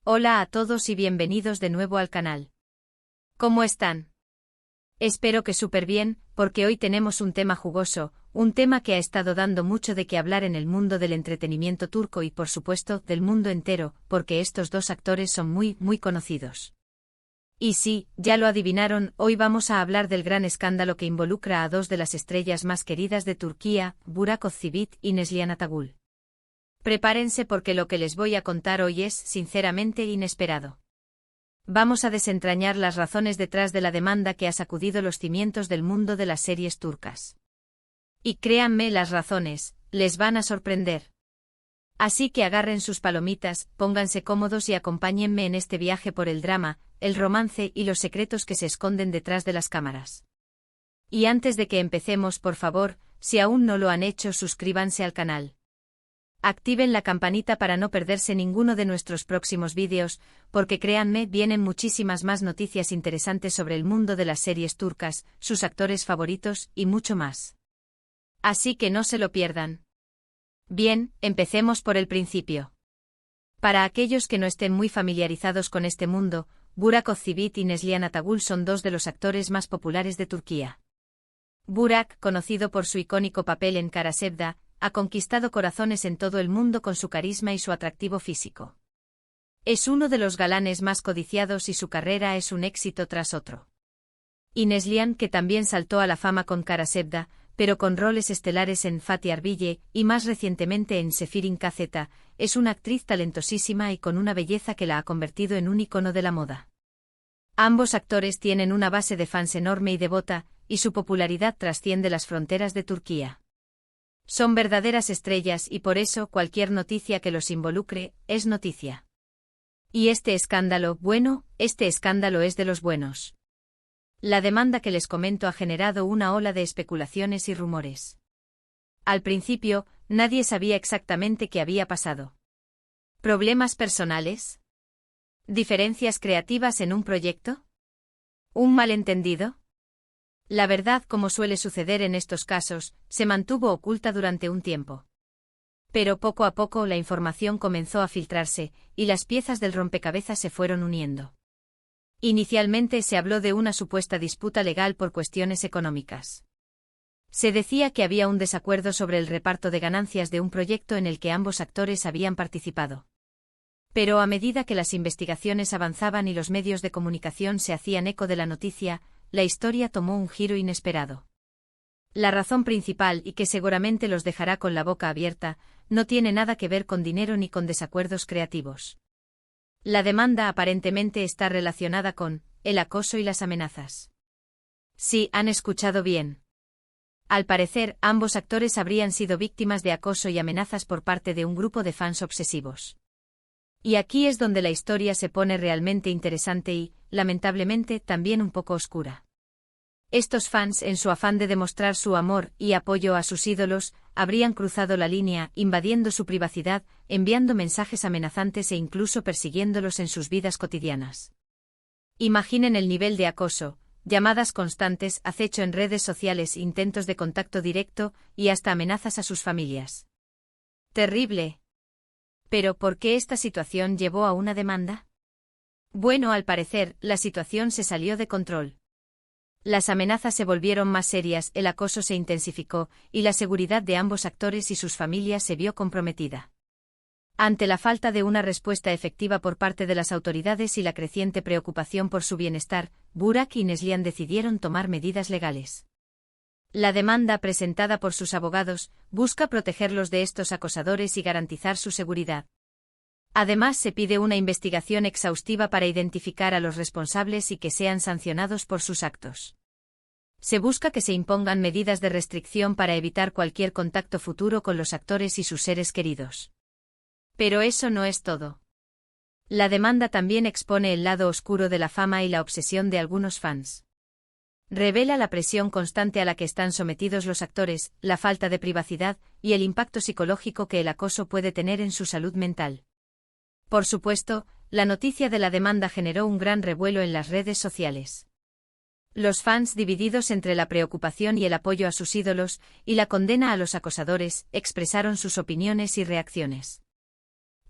Hola a todos y bienvenidos de nuevo al canal. ¿Cómo están? Espero que súper bien, porque hoy tenemos un tema jugoso, un tema que ha estado dando mucho de qué hablar en el mundo del entretenimiento turco y por supuesto del mundo entero, porque estos dos actores son muy conocidos. Y sí, ya lo adivinaron, hoy vamos a hablar del gran escándalo que involucra a dos de las estrellas más queridas de Turquía, Burak Özçivit y Neslihan Atagül. Prepárense porque lo que les voy a contar hoy es, sinceramente, inesperado. Vamos a desentrañar las razones detrás de la demanda que ha sacudido los cimientos del mundo de las series turcas. Y créanme, las razones, les van a sorprender. Así que agarren sus palomitas, pónganse cómodos y acompáñenme en este viaje por el drama, el romance y los secretos que se esconden detrás de las cámaras. Y antes de que empecemos, por favor, si aún no lo han hecho, suscríbanse al canal. Activen la campanita para no perderse ninguno de nuestros próximos vídeos, porque créanme, vienen muchísimas más noticias interesantes sobre el mundo de las series turcas, sus actores favoritos y mucho más. Así que no se lo pierdan. Bien, empecemos por el principio. Para aquellos que no estén muy familiarizados con este mundo, Burak Özçivit y Neslihan Atagül son dos de los actores más populares de Turquía. Burak, conocido por su icónico papel en Kara Sevda, ha conquistado corazones en todo el mundo con su carisma y su atractivo físico. Es uno de los galanes más codiciados y su carrera es un éxito tras otro. Y Neslihan, que también saltó a la fama con Kara Sevda, pero con roles estelares en Fatih Arville y más recientemente en Sefirin Kazeta, es una actriz talentosísima y con una belleza que la ha convertido en un icono de la moda. Ambos actores tienen una base de fans enorme y devota, y su popularidad trasciende las fronteras de Turquía. Son verdaderas estrellas y por eso cualquier noticia que los involucre es noticia. Y este escándalo, este escándalo es de los buenos. La demanda que les comento ha generado una ola de especulaciones y rumores. Al principio, nadie sabía exactamente qué había pasado. ¿Problemas personales? ¿Diferencias creativas en un proyecto? ¿Un malentendido? La verdad, como suele suceder en estos casos, se mantuvo oculta durante un tiempo. Pero poco a poco la información comenzó a filtrarse, y las piezas del rompecabezas se fueron uniendo. Inicialmente se habló de una supuesta disputa legal por cuestiones económicas. Se decía que había un desacuerdo sobre el reparto de ganancias de un proyecto en el que ambos actores habían participado. Pero a medida que las investigaciones avanzaban y los medios de comunicación se hacían eco de la noticia, la historia tomó un giro inesperado. La razón principal, y que seguramente los dejará con la boca abierta, no tiene nada que ver con dinero ni con desacuerdos creativos. La demanda aparentemente está relacionada con el acoso y las amenazas. Sí, han escuchado bien. Al parecer, ambos actores habrían sido víctimas de acoso y amenazas por parte de un grupo de fans obsesivos. Y aquí es donde la historia se pone realmente interesante y, lamentablemente, también un poco oscura. Estos fans, en su afán de demostrar su amor y apoyo a sus ídolos, habrían cruzado la línea, invadiendo su privacidad, enviando mensajes amenazantes e incluso persiguiéndolos en sus vidas cotidianas. Imaginen el nivel de acoso, llamadas constantes, acecho en redes sociales, intentos de contacto directo y hasta amenazas a sus familias. Terrible. ¿Pero por qué esta situación llevó a una demanda? Bueno, al parecer, la situación se salió de control. Las amenazas se volvieron más serias, el acoso se intensificó, y la seguridad de ambos actores y sus familias se vio comprometida. Ante la falta de una respuesta efectiva por parte de las autoridades y la creciente preocupación por su bienestar, Burak y Neslihan decidieron tomar medidas legales. La demanda presentada por sus abogados busca protegerlos de estos acosadores y garantizar su seguridad. Además, se pide una investigación exhaustiva para identificar a los responsables y que sean sancionados por sus actos. Se busca que se impongan medidas de restricción para evitar cualquier contacto futuro con los actores y sus seres queridos. Pero eso no es todo. La demanda también expone el lado oscuro de la fama y la obsesión de algunos fans. Revela la presión constante a la que están sometidos los actores, la falta de privacidad y el impacto psicológico que el acoso puede tener en su salud mental. Por supuesto, la noticia de la demanda generó un gran revuelo en las redes sociales. Los fans, divididos entre la preocupación y el apoyo a sus ídolos, y la condena a los acosadores, expresaron sus opiniones y reacciones.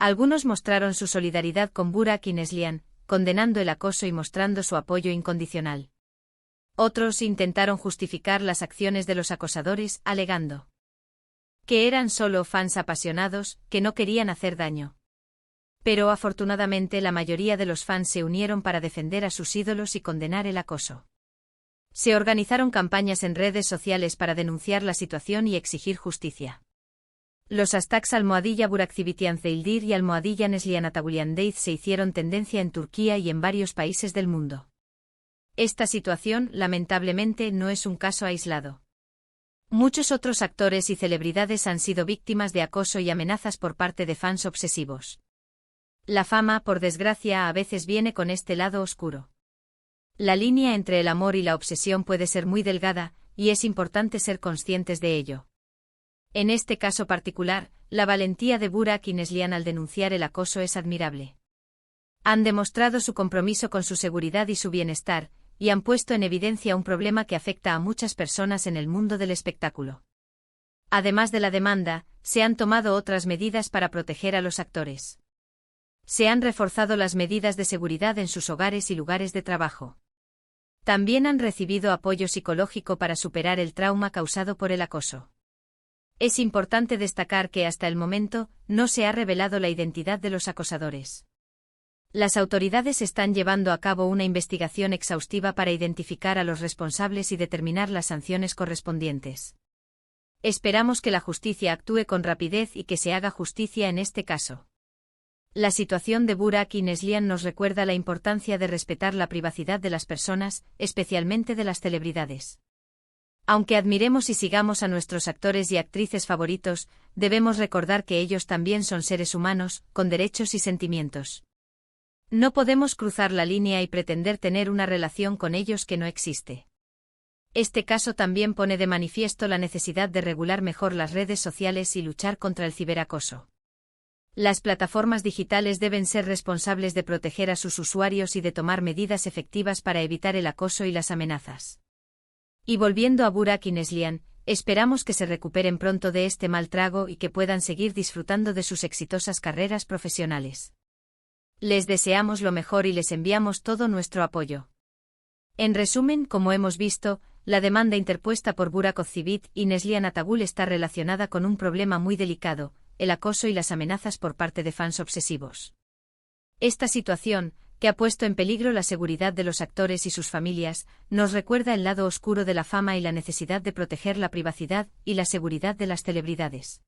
Algunos mostraron su solidaridad con Burak y Neslihan, condenando el acoso y mostrando su apoyo incondicional. Otros intentaron justificar las acciones de los acosadores, alegando que eran solo fans apasionados, que no querían hacer daño. Pero afortunadamente la mayoría de los fans se unieron para defender a sus ídolos y condenar el acoso. Se organizaron campañas en redes sociales para denunciar la situación y exigir justicia. Los hashtags #Burakcibitianzeildir y #Neslihanataguliandeiz se hicieron tendencia en Turquía y en varios países del mundo. Esta situación, lamentablemente, no es un caso aislado. Muchos otros actores y celebridades han sido víctimas de acoso y amenazas por parte de fans obsesivos. La fama, por desgracia, a veces viene con este lado oscuro. La línea entre el amor y la obsesión puede ser muy delgada, y es importante ser conscientes de ello. En este caso particular, la valentía de Burak y Neslihan al denunciar el acoso es admirable. Han demostrado su compromiso con su seguridad y su bienestar, y han puesto en evidencia un problema que afecta a muchas personas en el mundo del espectáculo. Además de la demanda, se han tomado otras medidas para proteger a los actores. Se han reforzado las medidas de seguridad en sus hogares y lugares de trabajo. También han recibido apoyo psicológico para superar el trauma causado por el acoso. Es importante destacar que hasta el momento no se ha revelado la identidad de los acosadores. Las autoridades están llevando a cabo una investigación exhaustiva para identificar a los responsables y determinar las sanciones correspondientes. Esperamos que la justicia actúe con rapidez y que se haga justicia en este caso. La situación de Burak y Neslihan nos recuerda la importancia de respetar la privacidad de las personas, especialmente de las celebridades. Aunque admiremos y sigamos a nuestros actores y actrices favoritos, debemos recordar que ellos también son seres humanos, con derechos y sentimientos. No podemos cruzar la línea y pretender tener una relación con ellos que no existe. Este caso también pone de manifiesto la necesidad de regular mejor las redes sociales y luchar contra el ciberacoso. Las plataformas digitales deben ser responsables de proteger a sus usuarios y de tomar medidas efectivas para evitar el acoso y las amenazas. Y volviendo a Burak y Neslihan, esperamos que se recuperen pronto de este mal trago y que puedan seguir disfrutando de sus exitosas carreras profesionales. Les deseamos lo mejor y les enviamos todo nuestro apoyo. En resumen, como hemos visto, la demanda interpuesta por Burak Ozcivit y Neslihan Atagul está relacionada con un problema muy delicado, el acoso y las amenazas por parte de fans obsesivos. Esta situación, que ha puesto en peligro la seguridad de los actores y sus familias, nos recuerda el lado oscuro de la fama y la necesidad de proteger la privacidad y la seguridad de las celebridades.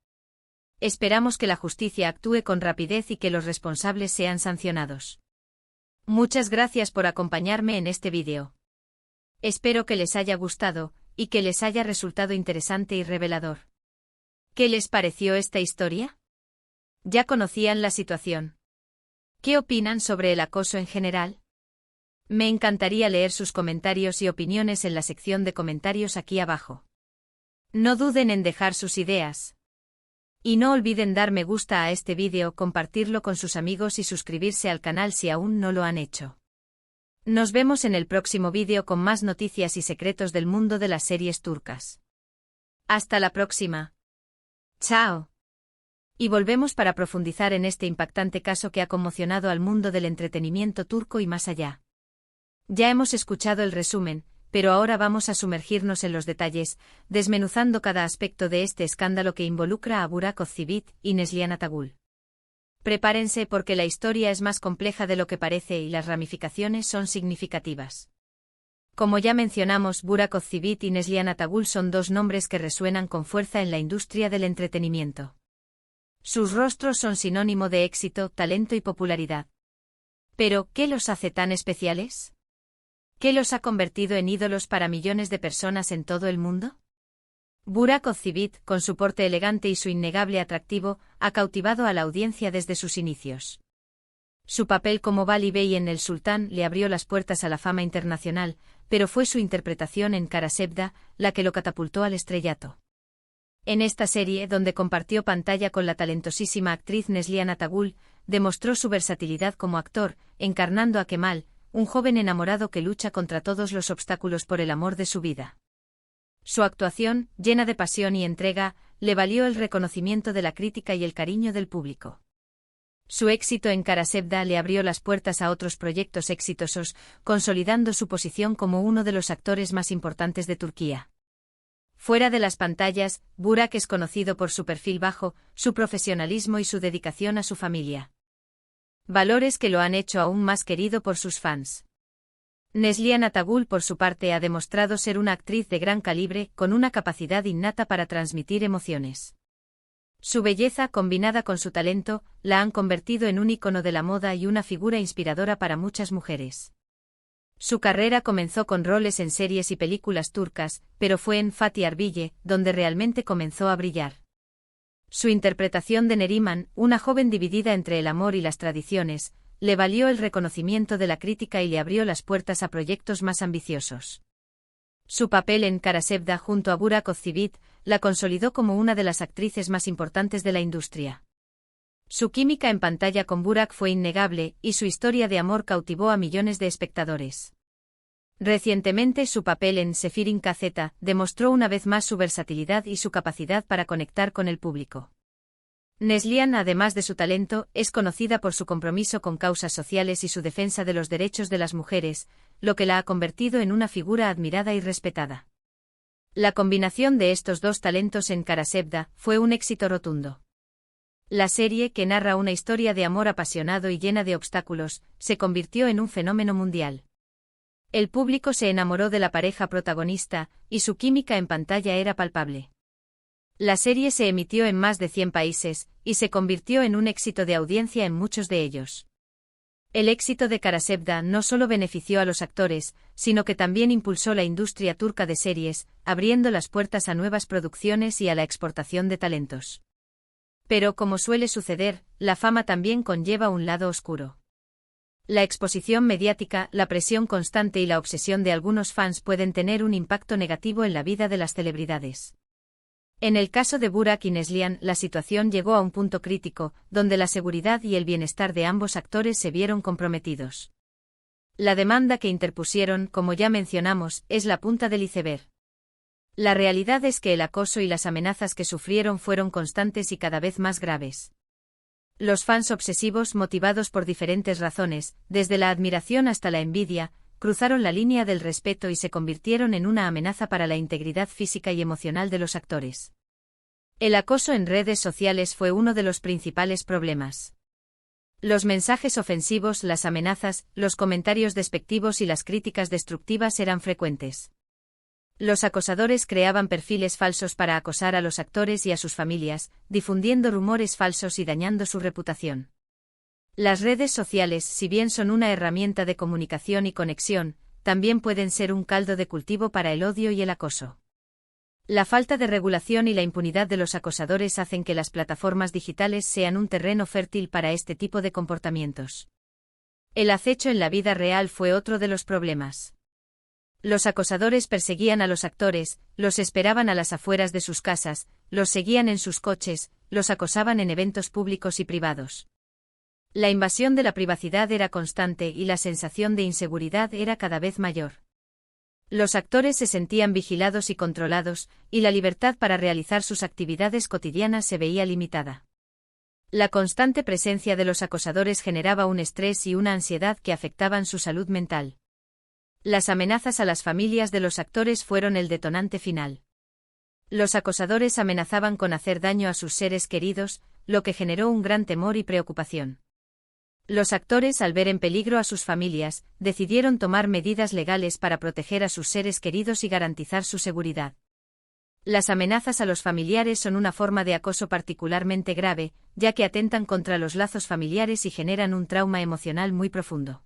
Esperamos que la justicia actúe con rapidez y que los responsables sean sancionados. Muchas gracias por acompañarme en este vídeo. Espero que les haya gustado, y que les haya resultado interesante y revelador. ¿Qué les pareció esta historia? ¿Ya conocían la situación? ¿Qué opinan sobre el acoso en general? Me encantaría leer sus comentarios y opiniones en la sección de comentarios aquí abajo. No duden en dejar sus ideas. Y no olviden dar me gusta a este vídeo, compartirlo con sus amigos y suscribirse al canal si aún no lo han hecho. Nos vemos en el próximo vídeo con más noticias y secretos del mundo de las series turcas. Hasta la próxima. Chao. Y volvemos para profundizar en este impactante caso que ha conmocionado al mundo del entretenimiento turco y más allá. Ya hemos escuchado el resumen, pero ahora vamos a sumergirnos en los detalles, desmenuzando cada aspecto de este escándalo que involucra a Burak Ozcivit y Neslihan Atagul. Prepárense porque la historia es más compleja de lo que parece y las ramificaciones son significativas. Como ya mencionamos, Burak Ozcivit y Neslihan Atagul son dos nombres que resuenan con fuerza en la industria del entretenimiento. Sus rostros son sinónimo de éxito, talento y popularidad. Pero, ¿qué los hace tan especiales? ¿Qué los ha convertido en ídolos para millones de personas en todo el mundo? Burak Ozcivit, con su porte elegante y su innegable atractivo, ha cautivado a la audiencia desde sus inicios. Su papel como Vali Bey en El Sultán le abrió las puertas a la fama internacional, pero fue su interpretación en Kara Sevda la que lo catapultó al estrellato. En esta serie, donde compartió pantalla con la talentosísima actriz Neslihan Atagul, demostró su versatilidad como actor, encarnando a Kemal, un joven enamorado que lucha contra todos los obstáculos por el amor de su vida. Su actuación, llena de pasión y entrega, le valió el reconocimiento de la crítica y el cariño del público. Su éxito en Kara Sevda le abrió las puertas a otros proyectos exitosos, consolidando su posición como uno de los actores más importantes de Turquía. Fuera de las pantallas, Burak es conocido por su perfil bajo, su profesionalismo y su dedicación a su familia. Valores que lo han hecho aún más querido por sus fans. Neslihan Atagul, por su parte, ha demostrado ser una actriz de gran calibre, con una capacidad innata para transmitir emociones. Su belleza, combinada con su talento, la han convertido en un ícono de la moda y una figura inspiradora para muchas mujeres. Su carrera comenzó con roles en series y películas turcas, pero fue en Fatih Arville donde realmente comenzó a brillar. Su interpretación de Neriman, una joven dividida entre el amor y las tradiciones, le valió el reconocimiento de la crítica y le abrió las puertas a proyectos más ambiciosos. Su papel en Kara Sevda junto a Burak Özçivit la consolidó como una de las actrices más importantes de la industria. Su química en pantalla con Burak fue innegable, y su historia de amor cautivó a millones de espectadores. Recientemente, su papel en Sefirin KZ demostró una vez más su versatilidad y su capacidad para conectar con el público. Neslihan, además de su talento, es conocida por su compromiso con causas sociales y su defensa de los derechos de las mujeres, lo que la ha convertido en una figura admirada y respetada. La combinación de estos dos talentos en Kara Sevda fue un éxito rotundo. La serie, que narra una historia de amor apasionado y llena de obstáculos, se convirtió en un fenómeno mundial. El público se enamoró de la pareja protagonista, y su química en pantalla era palpable. La serie se emitió en más de 100 países, y se convirtió en un éxito de audiencia en muchos de ellos. El éxito de Kara Sevda no solo benefició a los actores, sino que también impulsó la industria turca de series, abriendo las puertas a nuevas producciones y a la exportación de talentos. Pero, como suele suceder, la fama también conlleva un lado oscuro. La exposición mediática, la presión constante y la obsesión de algunos fans pueden tener un impacto negativo en la vida de las celebridades. En el caso de Burak y Neslihan, la situación llegó a un punto crítico, donde la seguridad y el bienestar de ambos actores se vieron comprometidos. La demanda que interpusieron, como ya mencionamos, es la punta del iceberg. La realidad es que el acoso y las amenazas que sufrieron fueron constantes y cada vez más graves. Los fans obsesivos, motivados por diferentes razones, desde la admiración hasta la envidia, cruzaron la línea del respeto y se convirtieron en una amenaza para la integridad física y emocional de los actores. El acoso en redes sociales fue uno de los principales problemas. Los mensajes ofensivos, las amenazas, los comentarios despectivos y las críticas destructivas eran frecuentes. Los acosadores creaban perfiles falsos para acosar a los actores y a sus familias, difundiendo rumores falsos y dañando su reputación. Las redes sociales, si bien son una herramienta de comunicación y conexión, también pueden ser un caldo de cultivo para el odio y el acoso. La falta de regulación y la impunidad de los acosadores hacen que las plataformas digitales sean un terreno fértil para este tipo de comportamientos. El acecho en la vida real fue otro de los problemas. Los acosadores perseguían a los actores, los esperaban a las afueras de sus casas, los seguían en sus coches, los acosaban en eventos públicos y privados. La invasión de la privacidad era constante y la sensación de inseguridad era cada vez mayor. Los actores se sentían vigilados y controlados, y la libertad para realizar sus actividades cotidianas se veía limitada. La constante presencia de los acosadores generaba un estrés y una ansiedad que afectaban su salud mental. Las amenazas a las familias de los actores fueron el detonante final. Los acosadores amenazaban con hacer daño a sus seres queridos, lo que generó un gran temor y preocupación. Los actores, al ver en peligro a sus familias, decidieron tomar medidas legales para proteger a sus seres queridos y garantizar su seguridad. Las amenazas a los familiares son una forma de acoso particularmente grave, ya que atentan contra los lazos familiares y generan un trauma emocional muy profundo.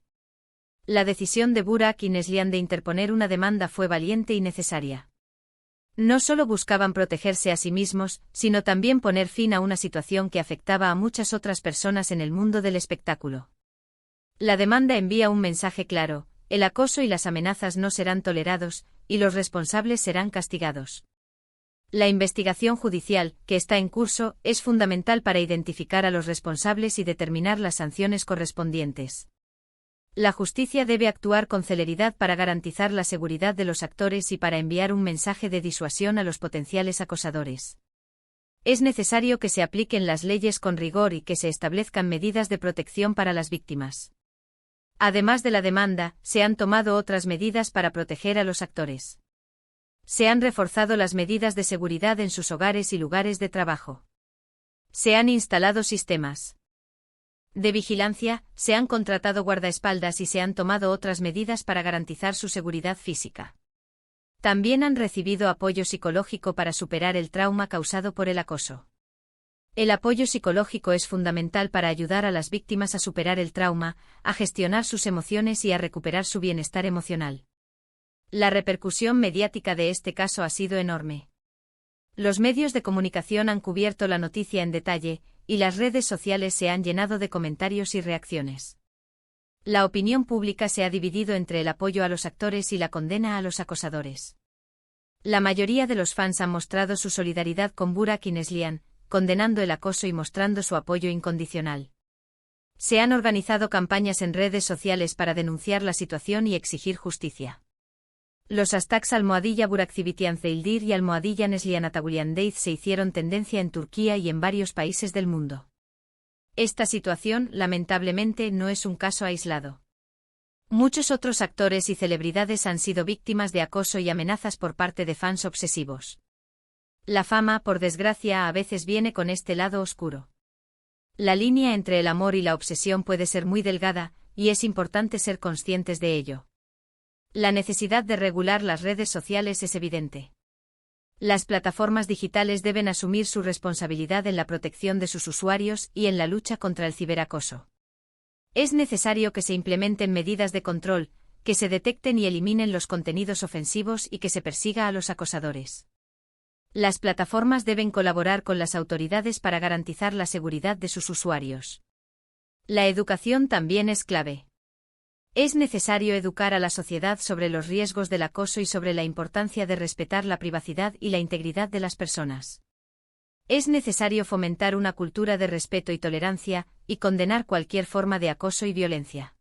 La decisión de Burak y Neslihan de interponer una demanda fue valiente y necesaria. No solo buscaban protegerse a sí mismos, sino también poner fin a una situación que afectaba a muchas otras personas en el mundo del espectáculo. La demanda envía un mensaje claro: el acoso y las amenazas no serán tolerados, y los responsables serán castigados. La investigación judicial, que está en curso, es fundamental para identificar a los responsables y determinar las sanciones correspondientes. La justicia debe actuar con celeridad para garantizar la seguridad de los actores y para enviar un mensaje de disuasión a los potenciales acosadores. Es necesario que se apliquen las leyes con rigor y que se establezcan medidas de protección para las víctimas. Además de la demanda, se han tomado otras medidas para proteger a los actores. Se han reforzado las medidas de seguridad en sus hogares y lugares de trabajo. Se han instalado sistemas de vigilancia, se han contratado guardaespaldas y se han tomado otras medidas para garantizar su seguridad física. También han recibido apoyo psicológico para superar el trauma causado por el acoso. El apoyo psicológico es fundamental para ayudar a las víctimas a superar el trauma, a gestionar sus emociones y a recuperar su bienestar emocional. La repercusión mediática de este caso ha sido enorme. Los medios de comunicación han cubierto la noticia en detalle, y las redes sociales se han llenado de comentarios y reacciones. La opinión pública se ha dividido entre el apoyo a los actores y la condena a los acosadores. La mayoría de los fans han mostrado su solidaridad con Burak Ineslian, condenando el acoso y mostrando su apoyo incondicional. Se han organizado campañas en redes sociales para denunciar la situación y exigir justicia. Los hashtags #BurakCivitianCeildir y #NeslianAtaguliandeiz se hicieron tendencia en Turquía y en varios países del mundo. Esta situación, lamentablemente, no es un caso aislado. Muchos otros actores y celebridades han sido víctimas de acoso y amenazas por parte de fans obsesivos. La fama, por desgracia, a veces viene con este lado oscuro. La línea entre el amor y la obsesión puede ser muy delgada, y es importante ser conscientes de ello. La necesidad de regular las redes sociales es evidente. Las plataformas digitales deben asumir su responsabilidad en la protección de sus usuarios y en la lucha contra el ciberacoso. Es necesario que se implementen medidas de control, que se detecten y eliminen los contenidos ofensivos y que se persiga a los acosadores. Las plataformas deben colaborar con las autoridades para garantizar la seguridad de sus usuarios. La educación también es clave. Es necesario educar a la sociedad sobre los riesgos del acoso y sobre la importancia de respetar la privacidad y la integridad de las personas. Es necesario fomentar una cultura de respeto y tolerancia, y condenar cualquier forma de acoso y violencia.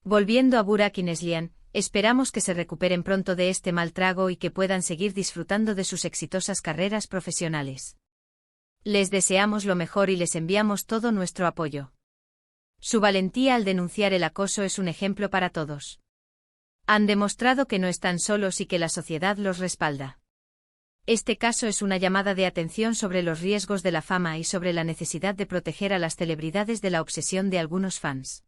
Volviendo a Burak Ineslian, esperamos que se recuperen pronto de este mal trago y que puedan seguir disfrutando de sus exitosas carreras profesionales. Les deseamos lo mejor y les enviamos todo nuestro apoyo. Su valentía al denunciar el acoso es un ejemplo para todos. Han demostrado que no están solos y que la sociedad los respalda. Este caso es una llamada de atención sobre los riesgos de la fama y sobre la necesidad de proteger a las celebridades de la obsesión de algunos fans.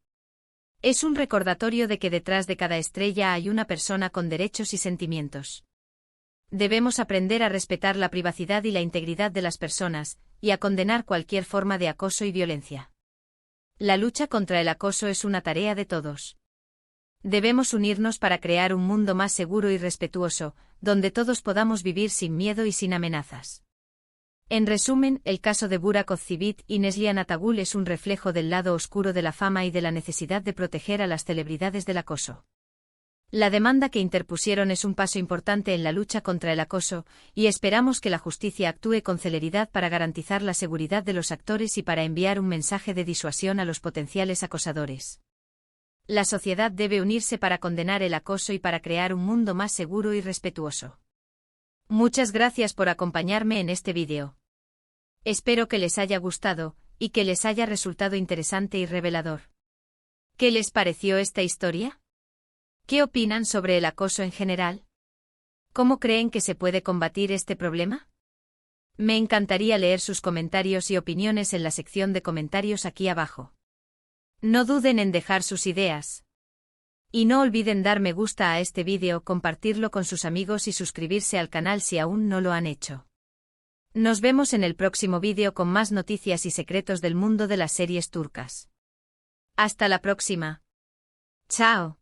Es un recordatorio de que detrás de cada estrella hay una persona con derechos y sentimientos. Debemos aprender a respetar la privacidad y la integridad de las personas, y a condenar cualquier forma de acoso y violencia. La lucha contra el acoso es una tarea de todos. Debemos unirnos para crear un mundo más seguro y respetuoso, donde todos podamos vivir sin miedo y sin amenazas. En resumen, el caso de Burak Özçivit y Neslihan Atagül es un reflejo del lado oscuro de la fama y de la necesidad de proteger a las celebridades del acoso. La demanda que interpusieron es un paso importante en la lucha contra el acoso, y esperamos que la justicia actúe con celeridad para garantizar la seguridad de los actores y para enviar un mensaje de disuasión a los potenciales acosadores. La sociedad debe unirse para condenar el acoso y para crear un mundo más seguro y respetuoso. Muchas gracias por acompañarme en este vídeo. Espero que les haya gustado, y que les haya resultado interesante y revelador. ¿Qué les pareció esta historia? ¿Qué opinan sobre el acoso en general? ¿Cómo creen que se puede combatir este problema? Me encantaría leer sus comentarios y opiniones en la sección de comentarios aquí abajo. No duden en dejar sus ideas. Y no olviden dar me gusta a este vídeo, compartirlo con sus amigos y suscribirse al canal si aún no lo han hecho. Nos vemos en el próximo vídeo con más noticias y secretos del mundo de las series turcas. Hasta la próxima. Chao.